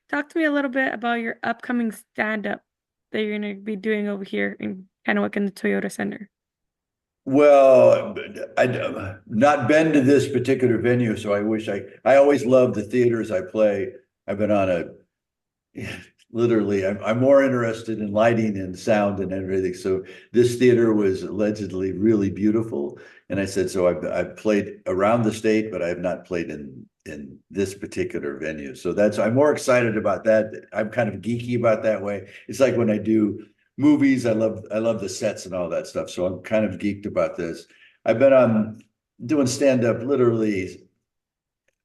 Talk to me a little bit about your upcoming stand-up that you're going to be doing over here in Kennewick in the Toyota Center. Well, I've not been to this particular venue, so I wish I always love the theaters I play. I've been on literally, I'm more interested in lighting and sound and everything. So this theater was allegedly really beautiful. And I said, so I've played around the state, but I have not played in this particular venue. So I'm more excited about that. I'm kind of geeky about that way. It's like when I do movies, I love the sets and all that stuff. So I'm kind of geeked about this. I've been on doing stand-up literally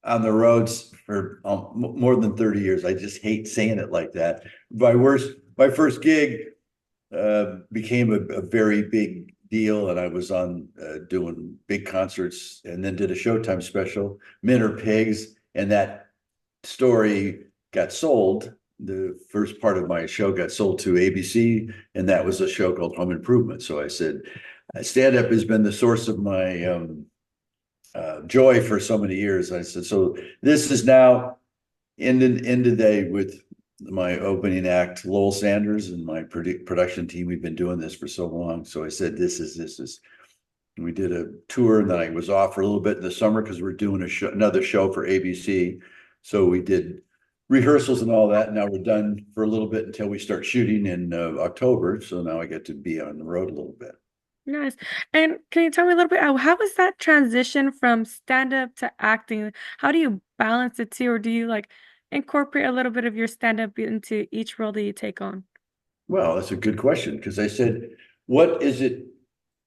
on the roads for more than 30 years. I just hate saying it like that. My first gig became a very big deal, and I was on doing big concerts, and then did a Showtime special, Men Are Pigs, and that story got sold. The first part of my show got sold to ABC, and that was a show called Home Improvement. So I said, stand up has been the source of my joy for so many years. I said, so this is now end of day with my opening act, Lowell Sanders, and my production team. We've been doing this for so long. So I said, this is. We did a tour, and then I was off for a little bit in the summer because we're doing another show for ABC. So we did rehearsals and all that. Now we're done for a little bit until we start shooting in October. So now I get to be on the road a little bit. Nice. And can you tell me a little bit, how was that transition from stand-up to acting? How do you balance the two, or do you like incorporate a little bit of your stand-up into each role that you take on? Well, that's a good question because I said, what is it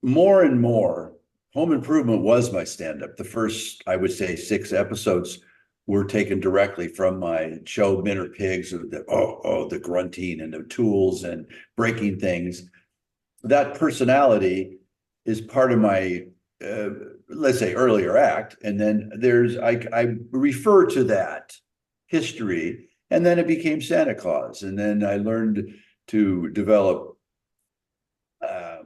more and more? Home Improvement was my stand up. The first, I would say, 6 episodes were taken directly from my show, Men Are Pigs, the grunting and the tools and breaking things. That personality is part of my, uh, let's say, earlier act. And then I refer to that history, and then it became Santa Claus. And then I learned to develop uh,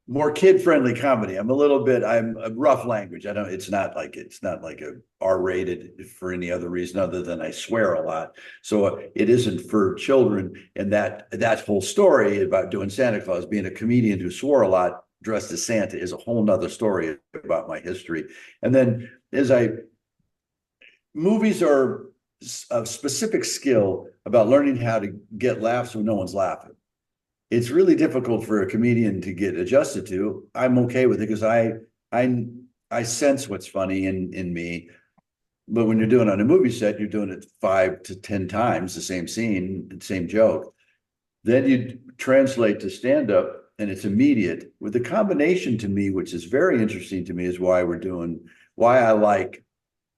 more kid-friendly comedy. I'm a rough language. It's not like a R-rated for any other reason other than I swear a lot. So it isn't for children. And that whole story about doing Santa Claus, being a comedian who swore a lot dressed as Santa, is a whole nother story about my history. And then as I movies are a specific skill about learning how to get laughs when no one's laughing. It's really difficult for a comedian to get adjusted to. I'm okay with it because I sense what's funny in me. But when you're doing it on a movie set, you're doing it 5 to 10 times, the same scene, the same joke. Then you translate to stand up, and it's immediate. With the combination, to me, which is very interesting to me, is why I like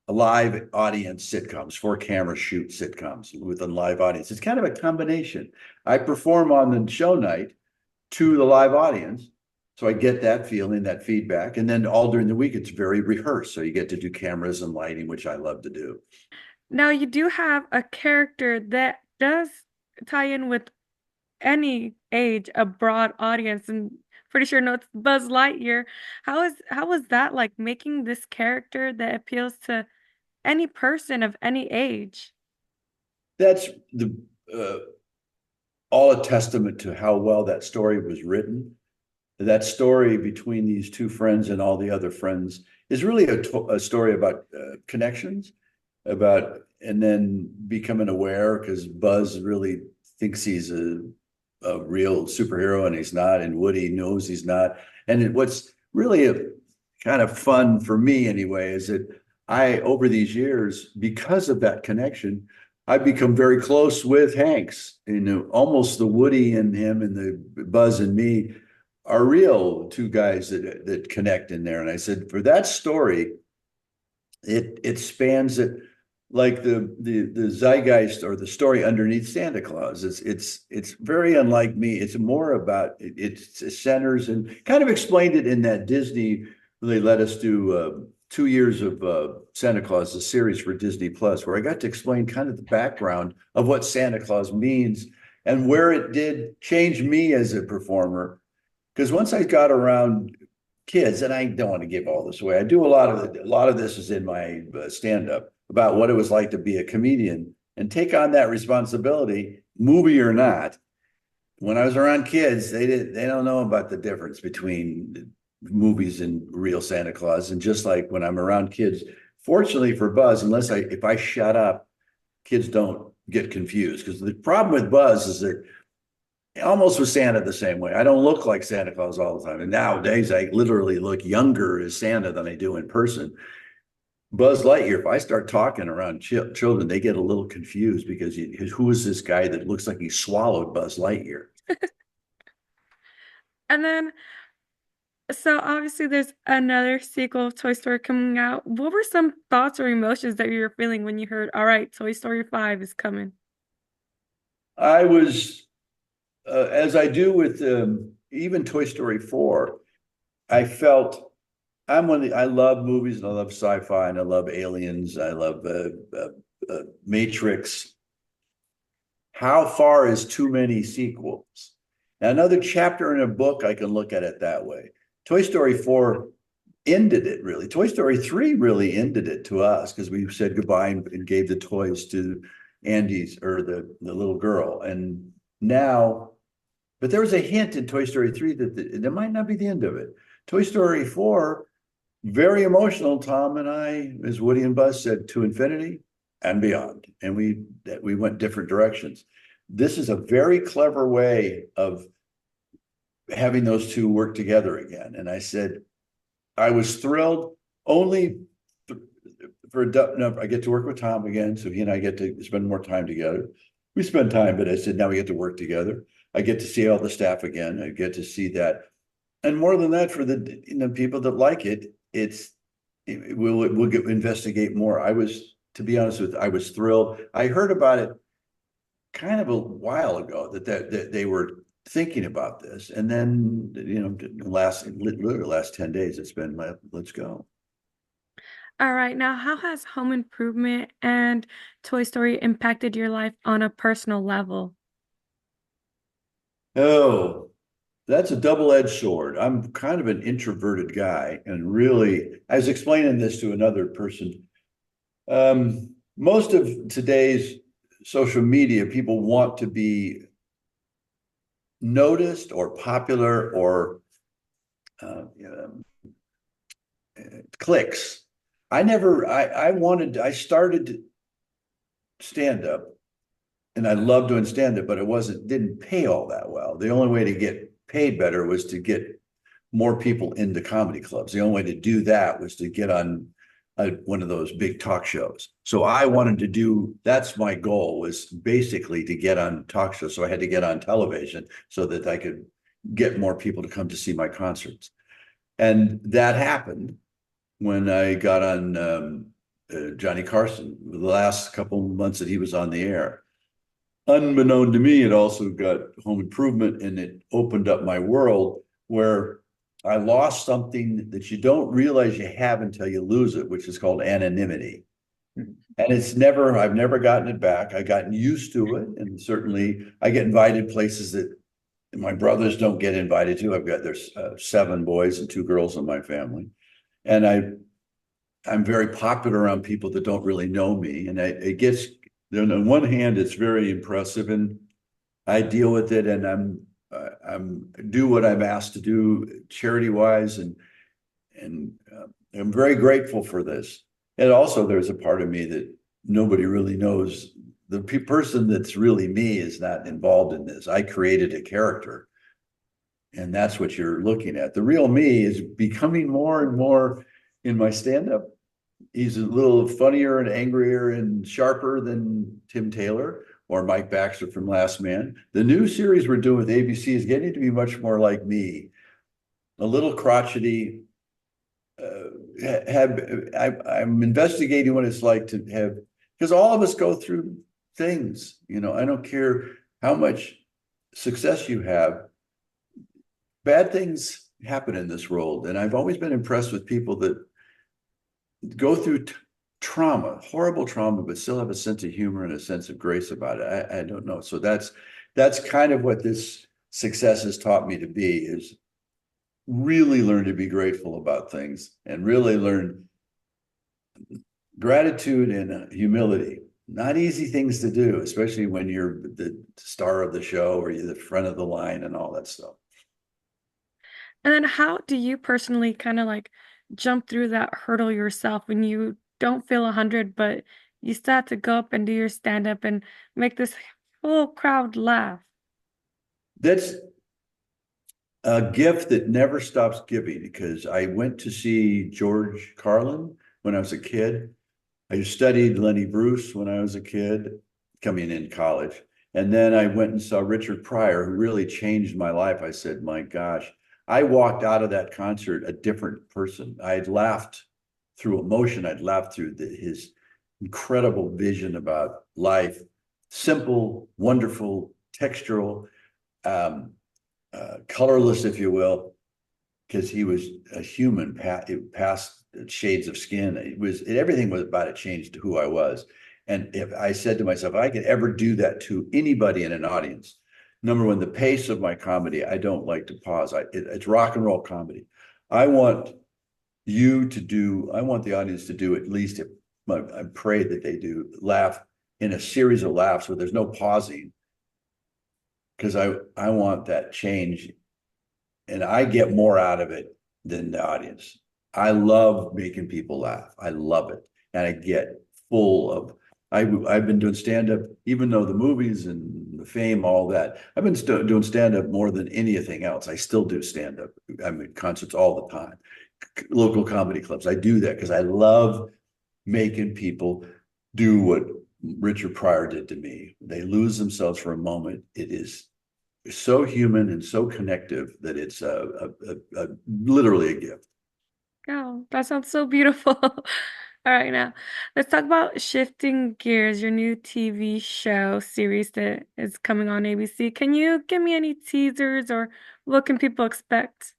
live audience sitcoms, 4 camera shoot sitcoms with a live audience. It's kind of a combination. I perform on the show night to the live audience. So I get that feeling, that feedback. And then all during the week, it's very rehearsed. So you get to do cameras and lighting, which I love to do. Now, you do have a character that does tie in with any age, a broad audience, and pretty sure no, it's Buzz Lightyear. How was that like making this character that appeals to any person of any age? That's the uh, all a testament to how well that story was written. That story between these two friends and all the other friends is really a story about connections, about and then becoming aware because Buzz really thinks he's a real superhero and he's not, and Woody knows he's not. What's really kind of fun for me anyway is that over these years, because of that connection, I've become very close with Hanks. You know, almost the Woody in him and the Buzz and me are real two guys that connect in there. And I said, for that story, it spans it like the zeitgeist or the story underneath Santa Claus. It's very unlike me. It's more about it centers and kind of explained it in that Disney. They let us do 2 years of Santa Claus, a series for Disney Plus, where I got to explain kind of the background of what Santa Claus means and where it did change me as a performer. Because once I got around kids, and I don't want to give all this away. I do a lot of this is in my stand up about what it was like to be a comedian and take on that responsibility, movie or not. When I was around kids, they don't know about the difference between movies and real Santa Claus. And just like when I'm around kids, fortunately for Buzz, if I shut up, kids don't get confused. Because the problem with Buzz is that almost with Santa the same way. I don't look like Santa Claus all the time. And nowadays I literally look younger as Santa than I do in person. Buzz Lightyear, if I start talking around children, they get a little confused because who is this guy that looks like he swallowed Buzz Lightyear? And then, so obviously there's another sequel of Toy Story coming out. What were some thoughts or emotions that you were feeling when you heard, all right, Toy Story 5 is coming? I was, as I do with even Toy Story 4, I felt I love movies and I love sci-fi and I love aliens. I love Matrix. How far is too many sequels? Now, another chapter in a book, I can look at it that way. Toy Story 4 ended it really. Toy Story 3 really ended it to us because we said goodbye and gave the toys to Andy's or the little girl. And now, but there was a hint in Toy Story 3 that might not be the end of it. Toy Story 4, very emotional, Tom and I, as Woody and Buzz said, to infinity and beyond. And we went different directions. This is a very clever way of having those two work together again. And I said, I was thrilled only for no, I get to work with Tom again. So he and I get to spend more time together. We spend time, but I said, now we get to work together. I get to see all the staff again. I get to see that. And more than that, for the people that like it, we'll investigate more. To be honest with you, I was thrilled. I heard about it kind of a while ago that they were thinking about this, and then literally last 10 days, it's been let's go. All right, now how has Home Improvement and Toy Story impacted your life on a personal level? Oh, that's a double-edged sword. I'm kind of an introverted guy, and really, I was explaining this to another person. Most of today's social media, people want to be noticed or popular or clicks. I started stand up and I loved doing stand up, but didn't pay all that well. The only way to get paid better was to get more people into comedy clubs. The only way to do that was to get on one of those big talk shows. So I wanted to that's my goal, was basically to get on talk shows. So I had to get on television so that I could get more people to come to see my concerts. And that happened when I got on Johnny Carson, the last couple of months that he was on the air. Unbeknown to me, it also got Home Improvement, and it opened up my world where I lost something that you don't realize you have until you lose it, which is called anonymity. And I've never gotten it back. I've gotten used to it. And certainly I get invited places that my brothers don't get invited to. There's 7 boys and 2 girls in my family. And I'm very popular around people that don't really know me. And it gets, on one hand, it's very impressive and I deal with it, and I'm do what I'm asked to do charity wise. And I'm very grateful for this. And also there's a part of me that nobody really knows. The person that's really me is not involved in this. I created a character, and that's what you're looking at. The real me is becoming more and more in my stand-up. He's a little funnier and angrier and sharper than Tim Taylor or Mike Baxter from Last Man. The new series we're doing with ABC is getting to be much more like me, a little crotchety. I'm investigating what it's like to have, because all of us go through things. I don't care how much success you have, bad things happen in this world. And I've always been impressed with people that go through trauma, horrible trauma, but still have a sense of humor and a sense of grace about it. I don't know. So that's kind of what this success has taught me to be, is really learn to be grateful about things and really learn gratitude and humility. not easy things to do, especially when you're the star of the show or you're the front of the line and all that stuff. And then how do you personally kind of like jump through that hurdle yourself when you don't feel 100, but you still have to go up and do your stand up and make this whole crowd laugh? That's a gift that never stops giving because I went to see George Carlin when I was a kid. I studied Lenny Bruce when I was a kid, coming in college. And then I went and saw Richard Pryor, who really changed my life. I said, my gosh, I walked out of that concert a different person. I had laughed through emotion. I'd laughed through his incredible vision about life, simple, wonderful, textural, um, colorless, if you will, because he was a human past shades of skin. Everything was about to change to who I was. And if I said to myself, if I could ever do that to anybody in an audience, number one, the pace of my comedy, I don't like to pause. It's rock and roll comedy. I want I want the audience to do at least, if I pray that they do laugh in a series of laughs where there's no pausing, because I want that change and I get more out of it than the audience. I love making people laugh. I love it. And I get full of, I've been doing stand up, even though the movies and the fame, all that. I've been doing stand up more than anything else. I still do stand up. I'm at concerts all the time, local comedy clubs. I do that because I love making people do what Richard Pryor did to me. They lose themselves for a moment. It is so human and so connective that it's literally a gift. Oh, that sounds so beautiful. All right, now let's talk about Shifting Gears, your new TV show series that is coming on ABC. Can you give me any teasers or what can people expect?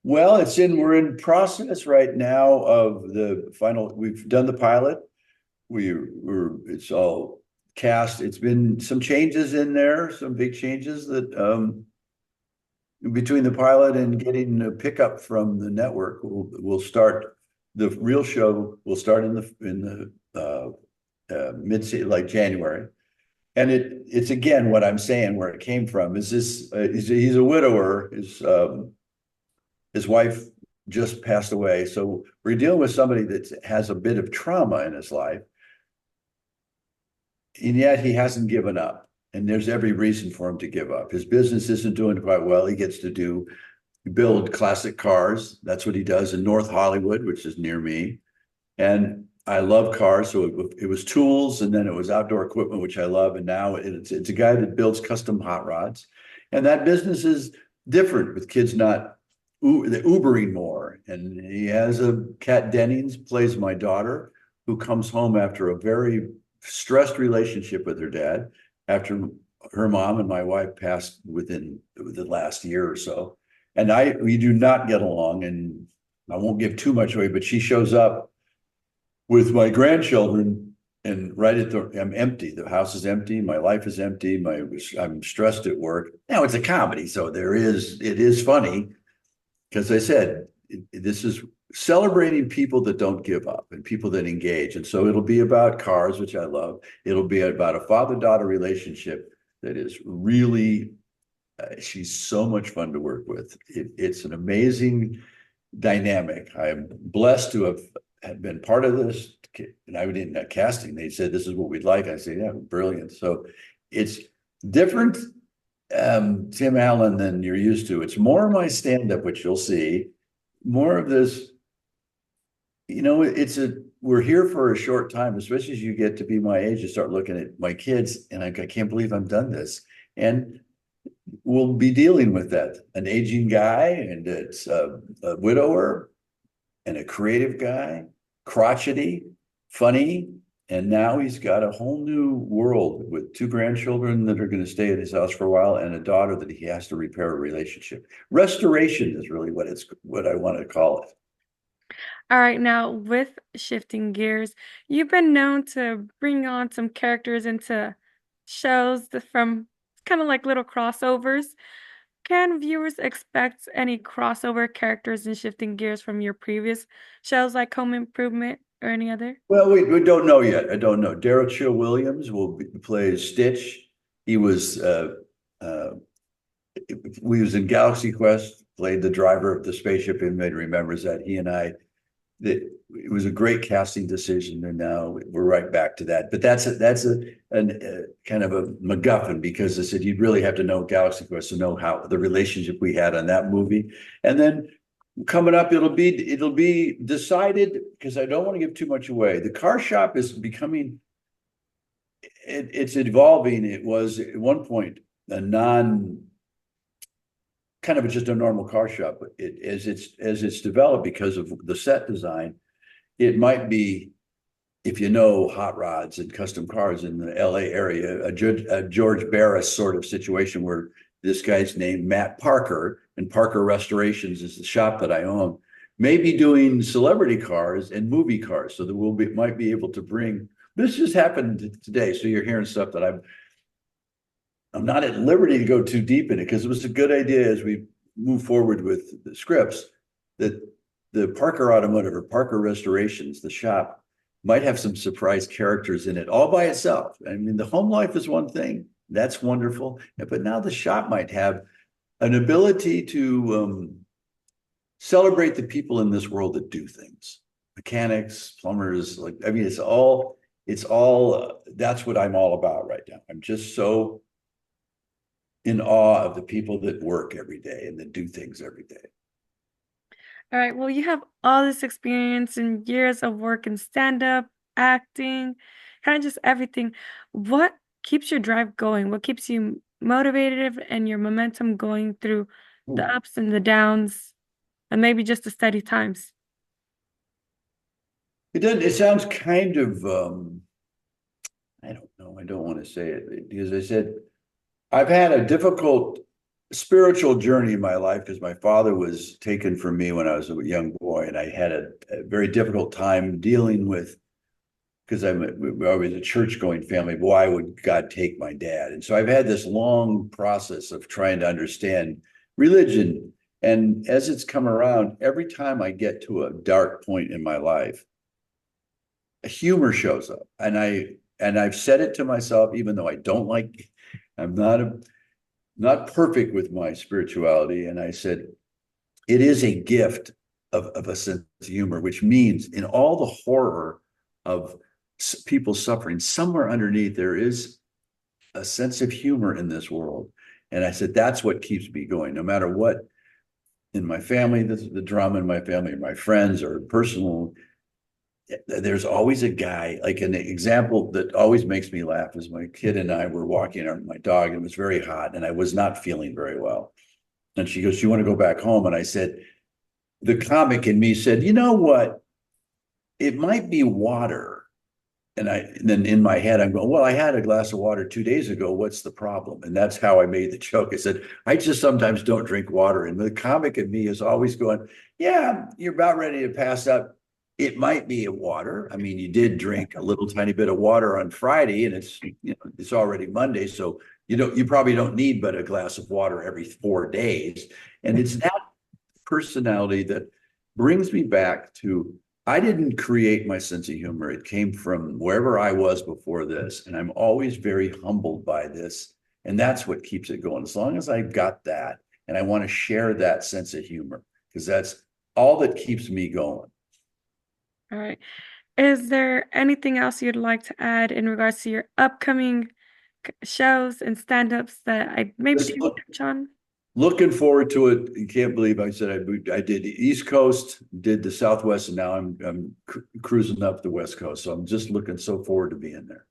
Well, we're in process right now of the final. We've done the pilot. It's all cast. It's been some changes in there, some big changes that between the pilot and getting a pickup from the network. We'll start the real show. We'll start in the mid like January. And it's again what I'm saying where it came from is this he's a widower. His wife just passed away. So we're dealing with somebody that has a bit of trauma in his life. And yet he hasn't given up. And there's every reason for him to give up. His business isn't doing quite well. He gets to build classic cars. That's what he does in North Hollywood, which is near me. And I love cars. So it was tools and then it was outdoor equipment, which I love. And now it's a guy that builds custom hot rods. And that business is different with kids not the Ubering more. And he has a Kat Dennings plays my daughter, who comes home after a very stressed relationship with her dad, after her mom and my wife passed within the last year or so. And we do not get along, and I won't give too much away, but she shows up with my grandchildren and I'm empty. The house is empty. My life is empty. I'm stressed at work. Now it's a comedy. So it is funny because I said, this is celebrating people that don't give up and people that engage. And so it'll be about cars, which I love. It'll be about a father-daughter relationship that is really, she's so much fun to work with. It's an amazing dynamic. I am blessed to have been part of this. And I didn't casting. They said, this is what we'd like. I said, yeah, brilliant. So it's different, Tim Allen, than you're used to. It's more my stand-up, which you'll see, more of this, we're here for a short time, especially as you get to be my age, you start looking at my kids and I can't believe I've done this. And we'll be dealing with that. An aging guy, and it's a widower and a creative guy, crotchety, funny. And now he's got a whole new world with two grandchildren that are going to stay at his house for a while and a daughter that he has to repair a relationship. Restoration is really what I want to call it. All right, now with Shifting Gears, you've been known to bring on some characters into shows from kind of like little crossovers. Can viewers expect any crossover characters in Shifting Gears from your previous shows like Home Improvement? or any other? Well, we don't know yet. I don't know. Daryl Chill Williams play Stitch. He was uh, we was in Galaxy Quest, played the driver of the spaceship. Inmate remembers that he and I that it was a great casting decision, and now we're right back to that. But that's a kind of a MacGuffin because I said you'd really have to know Galaxy Quest to know how the relationship we had on that movie, and then coming up it'll be decided because I don't want to give too much away. The car shop is becoming it's evolving. It was at one point a non kind of just a normal car shop, but as it's developed because of the set design, it might be if you know hot rods and custom cars in the LA area, a George Barris sort of situation where this guy's named Matt Parker, and Parker Restorations is the shop that I own, maybe doing celebrity cars and movie cars, so that might be able to bring. This just happened today, so you're hearing stuff that I'm not at liberty to go too deep in it because it was a good idea as we move forward with the scripts that the Parker Automotive or Parker Restorations, the shop, might have some surprise characters in it all by itself. I mean, the home life is one thing. That's wonderful. But now the shop might have an ability to celebrate the people in this world that do things. Mechanics, plumbers, like, I mean, that's what I'm all about right now. I'm just so in awe of the people that work every day and that do things every day. All right. Well, you have all this experience and years of work in stand-up, acting, kind of just everything. What keeps your drive going? What keeps you motivated and your momentum going through the Ooh. ups and the downs, and maybe just the steady times? It sounds kind of I don't know. I don't want to say it because I said I've had a difficult spiritual journey in my life because my father was taken from me when I was a young boy, and I had a very difficult time dealing with because I was a church going family. Why would God take my dad? And so I've had this long process of trying to understand religion. And as it's come around, every time I get to a dark point in my life, humor shows up, and I've said it to myself, even though I don't like, I'm not perfect with my spirituality. And I said, it is a gift of a sense of humor, which means in all the horror of people suffering, somewhere underneath, there is a sense of humor in this world. And I said, that's what keeps me going, no matter what in my family, the drama in my family, or my friends, or personal. There's always a guy, like an example that always makes me laugh is my kid and I were walking my dog, and it was very hot and I was not feeling very well. And she goes, "You want to go back home?" And I said, the comic in me said, you know what? It might be water. And then in my head, I'm going, well, I had a glass of water 2 days ago. What's the problem? And that's how I made the joke. I said, I just sometimes don't drink water. And the comic in me is always going, yeah, you're about ready to pass out. It might be a water. I mean, you did drink a little tiny bit of water on Friday, and it's already Monday. So you probably don't need but a glass of water every 4 days. And it's that personality that brings me back to I didn't create my sense of humor. It came from wherever I was before this. And I'm always very humbled by this. And that's what keeps it going. As long as I've got that, and I want to share that sense of humor, because that's all that keeps me going. All right. Is there anything else you'd like to add in regards to your upcoming shows and stand-ups that I maybe Just didn't touch on? looking forward to it. You can't believe I said I did the East Coast, did the Southwest, and now I'm cruising up the West Coast. So I'm just looking so forward to being there.